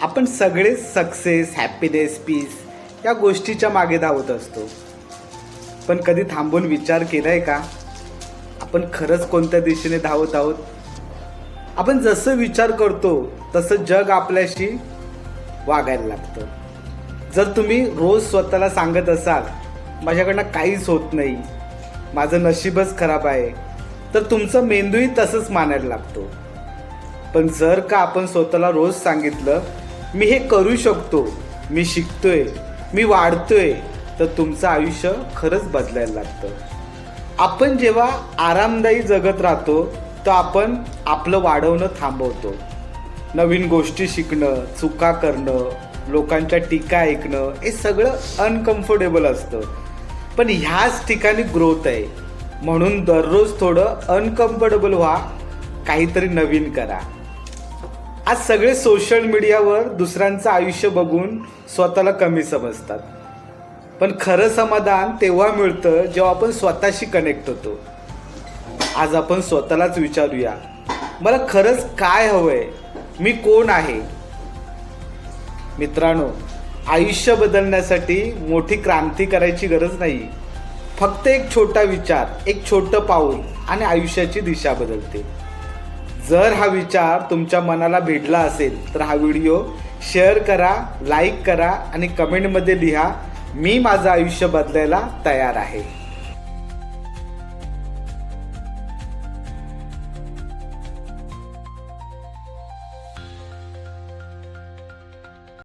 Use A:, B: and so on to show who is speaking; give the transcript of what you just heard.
A: आपण सगळे success, happiness, piece या गोष्टीच्या मागे धावत असतो. पण कधी थांबून विचार केलाय का आपण खरंच कोणत्या दिशेने धावत आहोत? आपण जसं विचार करतो तसं जग आपल्याशी वागायला लागतं. जर तुम्ही रोज स्वतःला सांगत असाल माझ्याकडनं काहीच होत नाही, माझं नशीबच खराब आहे, तर तुमचं मेंदूही तसंच मानायला लागतो. पण जर का आपण स्वतःला रोज सांगितलं मी हे करू शकतो, मी शिकतोय, मी वाढतोय, तर तुमचं आयुष्य खरंच बदलायला लागतं. आपण जेव्हा आरामदायी जगत राहतो तर आपण आपलं वाढवणं थांबवतो. नवीन गोष्टी शिकणं, चुका करणं, लोकांच्या टीका ऐकणं हे सगळं अनकम्फर्टेबल असतं. पण ह्याच ठिकाणी ग्रोथ आहे. म्हणून दररोज थोडं अनकम्फर्टेबल व्हा, काहीतरी नवीन करा. आज सगळे सोशल मीडियावर दुसऱ्यांचं आयुष्य बघून स्वतःला कमी समजतात. पण खरं समाधान तेव्हा मिळतं जेव्हा आपण स्वतःशी कनेक्ट होतो. आज आपण स्वतःलाच विचारूया, मला खरंच काय हवंय, मी कोण आहे? मित्रांनो, आयुष्य बदलण्यासाठी मोठी क्रांती करायची गरज नाही. फक्त एक छोटा विचार, एक छोटं पाऊल आणि आयुष्याची दिशा बदलते. जर हा विचार तुमच्या मनाला भिडला असेल तर हा व्हिडिओ शेअर करा, लाईक करा आणि कमेंटमध्ये लिहा, मी माझं आयुष्य बदलायला तयार आहे.